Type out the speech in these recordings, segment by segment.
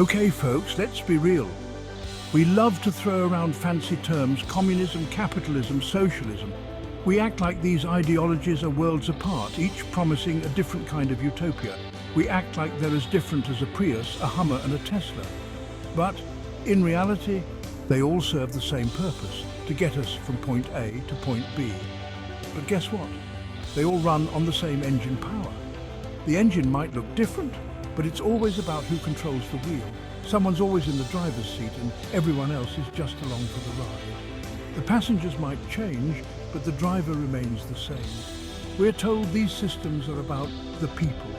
Okay, folks, let's be real. We love to throw around fancy terms: communism, capitalism, socialism. We act like these ideologies are worlds apart, each promising a different kind of utopia. We act like they're as different as a Prius, a Hummer and a Tesla. But in reality, they all serve the same purpose: to get us from point A to point B. But guess what? They all run on the same engine power. The engine might look different, but it's always about who controls the wheel. Someone's always in the driver's seat and everyone else is just along for the ride. The passengers might change, but the driver remains the same. We're told these systems are about the people,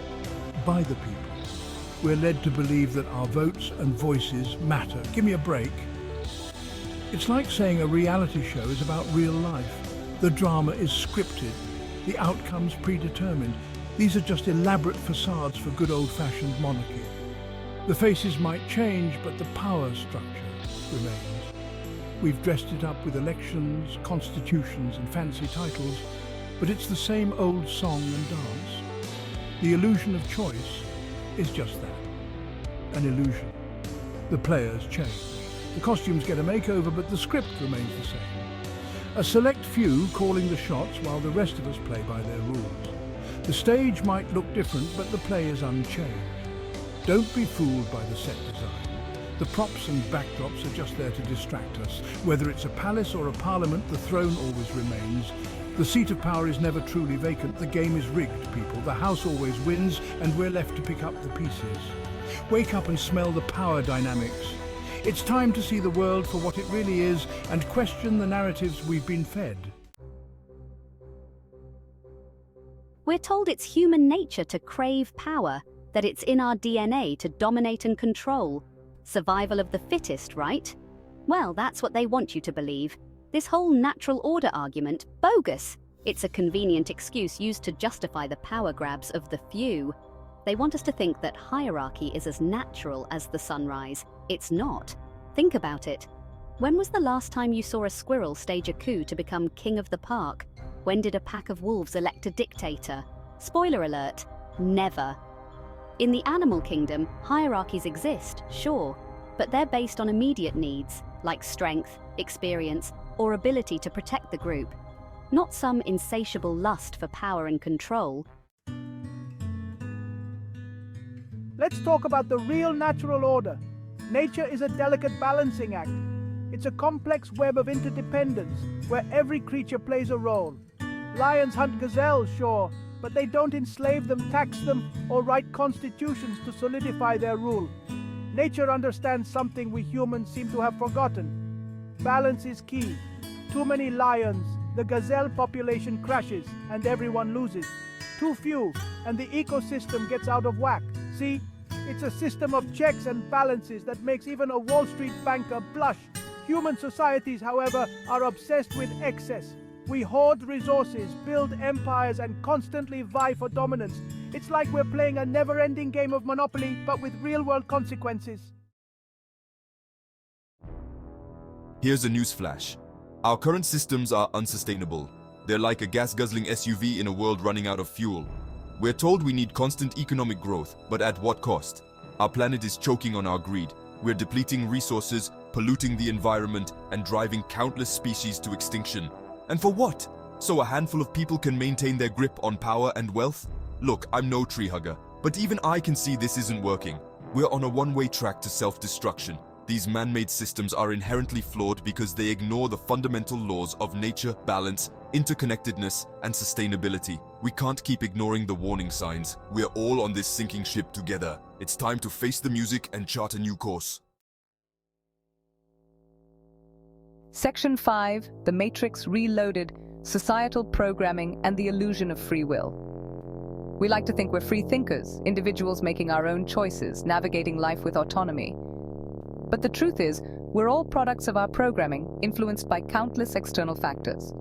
by the people. We're led to believe that our votes and voices matter. Give me a break. It's like saying a reality show is about real life. The drama is scripted, the outcomes predetermined. These are just elaborate facades for good old-fashioned monarchy. The faces might change, but the power structure remains. We've dressed it up with elections, constitutions and fancy titles, but it's the same old song and dance. The illusion of choice is just that, an illusion. The players change. The costumes get a makeover, but the script remains the same. A select few calling the shots while the rest of us play by their rules. The stage might look different, but the play is unchanged. Don't be fooled by the set design. The props and backdrops are just there to distract us. Whether it's a palace or a parliament, the throne always remains. The seat of power is never truly vacant. The game is rigged, people. The house always wins, and we're left to pick up the pieces. Wake up and smell the power dynamics. It's time to see the world for what it really is and question the narratives we've been fed. We're told it's human nature to crave power, that it's in our DNA to dominate and control. Survival of the fittest, right? Well, that's what they want you to believe. This whole natural order argument, bogus. It's a convenient excuse used to justify the power grabs of the few. They want us to think that hierarchy is as natural as the sunrise. It's not. Think about it. When was the last time you saw a squirrel stage a coup to become king of the park? When did a pack of wolves elect a dictator? Spoiler alert, never. In the animal kingdom, hierarchies exist, sure, but they're based on immediate needs, like strength, experience, or ability to protect the group, not some insatiable lust for power and control. Let's talk about the real natural order. Nature is a delicate balancing act. It's a complex web of interdependence where every creature plays a role. Lions hunt gazelles, sure, but they don't enslave them, tax them, or write constitutions to solidify their rule. Nature understands something we humans seem to have forgotten. Balance is key. Too many lions, the gazelle population crashes and everyone loses. Too few, and the ecosystem gets out of whack. See, it's a system of checks and balances that makes even a Wall Street banker blush. Human societies, however, are obsessed with excess. We hoard resources, build empires, and constantly vie for dominance. It's like we're playing a never-ending game of Monopoly, but with real-world consequences. Here's a newsflash. Our current systems are unsustainable. They're like a gas-guzzling SUV in a world running out of fuel. We're told we need constant economic growth, but at what cost? Our planet is choking on our greed. We're depleting resources, polluting the environment, and driving countless species to extinction. And for what? So a handful of people can maintain their grip on power and wealth? Look, I'm no tree hugger, but even I can see this isn't working. We're on a one-way track to self-destruction. These man-made systems are inherently flawed because they ignore the fundamental laws of nature, balance, interconnectedness, and sustainability. We can't keep ignoring the warning signs. We're all on this sinking ship together. It's time to face the music and chart a new course. Section 5, The Matrix Reloaded, Societal Programming and the Illusion of Free Will. We like to think we're free thinkers, individuals making our own choices, navigating life with autonomy. But the truth is, we're all products of our programming, influenced by countless external factors.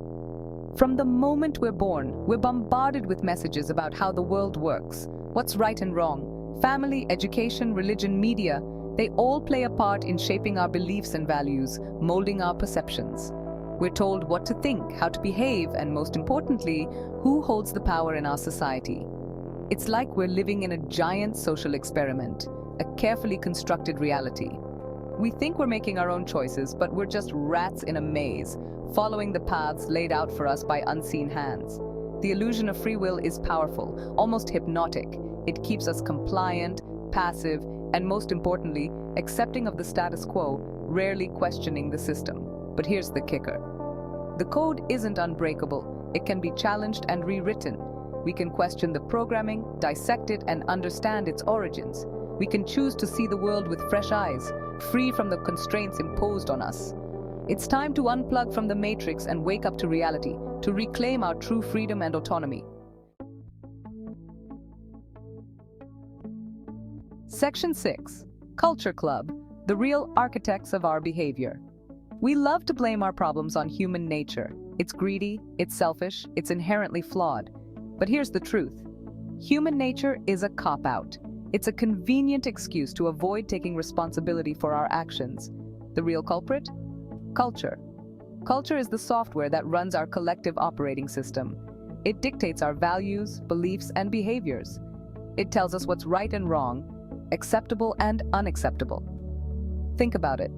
From the moment we're born, we're bombarded with messages about how the world works, what's right and wrong. Family, education, religion, media, they all play a part in shaping our beliefs and values, molding our perceptions. We're told what to think, how to behave, and most importantly, who holds the power in our society. It's like we're living in a giant social experiment, a carefully constructed reality. We think we're making our own choices, but we're just rats in a maze, following the paths laid out for us by unseen hands. The illusion of free will is powerful, almost hypnotic. It keeps us compliant, passive, and most importantly, accepting of the status quo, rarely questioning the system. But here's the kicker. The code isn't unbreakable. It can be challenged and rewritten. We can question the programming, dissect it, and understand its origins. We can choose to see the world with fresh eyes, free from the constraints imposed on us. It's time to unplug from the matrix and wake up to reality, to reclaim our true freedom and autonomy. Section 6. Culture Club, the real architects of our behavior. We love to blame our problems on human nature. It's greedy, it's selfish, it's inherently flawed. But here's the truth. Human nature is a cop-out. It's a convenient excuse to avoid taking responsibility for our actions. The real culprit? Culture. Culture is the software that runs our collective operating system. It dictates our values, beliefs, and behaviors. It tells us what's right and wrong, acceptable and unacceptable. Think about it.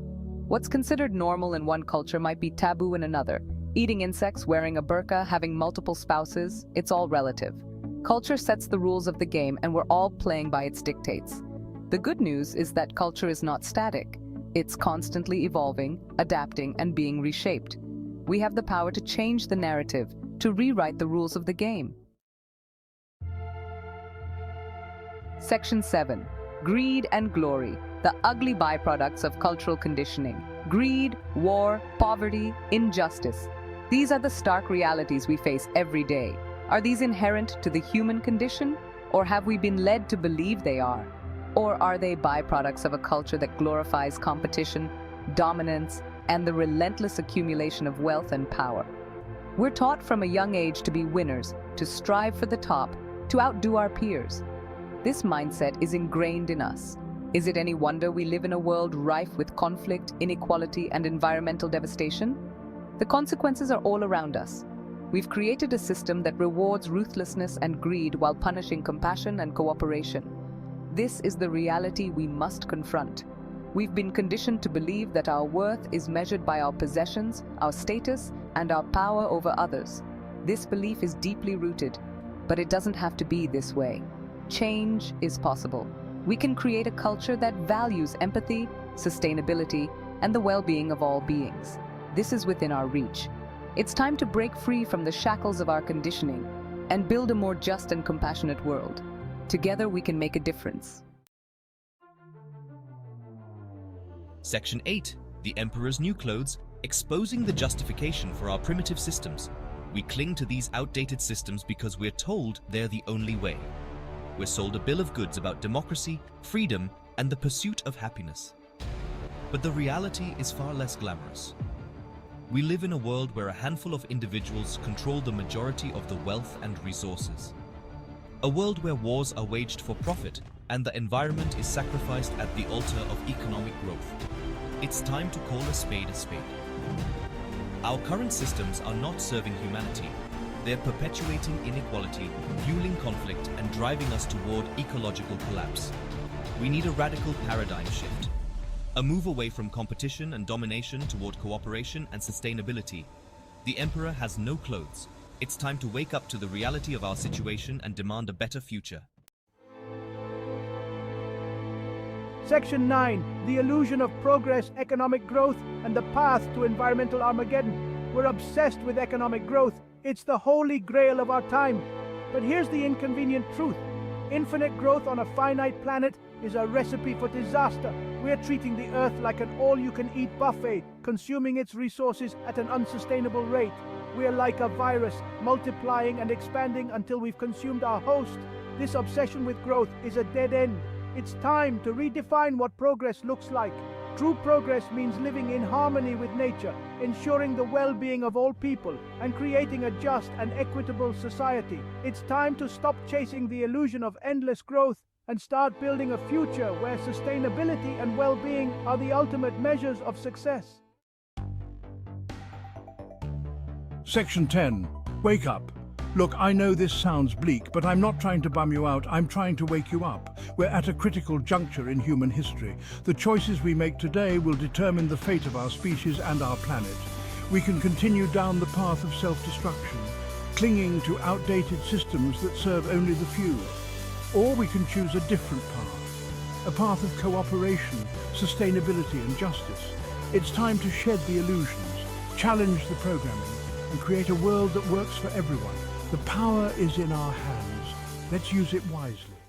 What's considered normal in one culture might be taboo in another. Eating insects, wearing a burqa, having multiple spouses, it's all relative. Culture sets the rules of the game, and we're all playing by its dictates. The good news is that culture is not static. It's constantly evolving, adapting, and being reshaped. We have the power to change the narrative, to rewrite the rules of the game. Section 7. Greed and glory, the ugly byproducts of cultural conditioning. Greed, war, poverty, injustice. These are the stark realities we face every day. Are these inherent to the human condition, or have we been led to believe they are? Or are they byproducts of a culture that glorifies competition, dominance, and the relentless accumulation of wealth and power? We're taught from a young age to be winners, to strive for the top, to outdo our peers. This mindset is ingrained in us. Is it any wonder we live in a world rife with conflict, inequality, and environmental devastation? The consequences are all around us. We've created a system that rewards ruthlessness and greed while punishing compassion and cooperation. This is the reality we must confront. We've been conditioned to believe that our worth is measured by our possessions, our status, and our power over others. This belief is deeply rooted, but it doesn't have to be this way. Change is possible. We can create a culture that values empathy, sustainability, and the well-being of all beings. This is within our reach. It's time to break free from the shackles of our conditioning and build a more just and compassionate world. Together we can make a difference. Section 8. The Emperor's New Clothes, exposing the justification for our primitive systems. We cling to these outdated systems because we're told they're the only way. We're sold a bill of goods about democracy, freedom, and the pursuit of happiness. But the reality is far less glamorous. We live in a world where a handful of individuals control the majority of the wealth and resources. A world where wars are waged for profit and the environment is sacrificed at the altar of economic growth. It's time to call a spade a spade. Our current systems are not serving humanity. They're perpetuating inequality, fueling conflict, and driving us toward ecological collapse. We need a radical paradigm shift. A move away from competition and domination toward cooperation and sustainability. The Emperor has no clothes. It's time to wake up to the reality of our situation and demand a better future. Section 9. The illusion of progress, economic growth, and the path to environmental Armageddon. We're obsessed with economic growth. It's the holy grail of our time. But here's the inconvenient truth. Infinite growth on a finite planet is a recipe for disaster. We're treating the Earth like an all-you-can-eat buffet, consuming its resources at an unsustainable rate. We're like a virus, multiplying and expanding until we've consumed our host. This obsession with growth is a dead end. It's time to redefine what progress looks like. True progress means living in harmony with nature, ensuring the well-being of all people, and creating a just and equitable society. It's time to stop chasing the illusion of endless growth and start building a future where sustainability and well-being are the ultimate measures of success. Section 10. Wake up. Look, I know this sounds bleak, but I'm not trying to bum you out, I'm trying to wake you up. We're at a critical juncture in human history. The choices we make today will determine the fate of our species and our planet. We can continue down the path of self-destruction, clinging to outdated systems that serve only the few. Or we can choose a different path, a path of cooperation, sustainability and justice. It's time to shed the illusions, challenge the programming, and create a world that works for everyone. The power is in our hands. Let's use it wisely.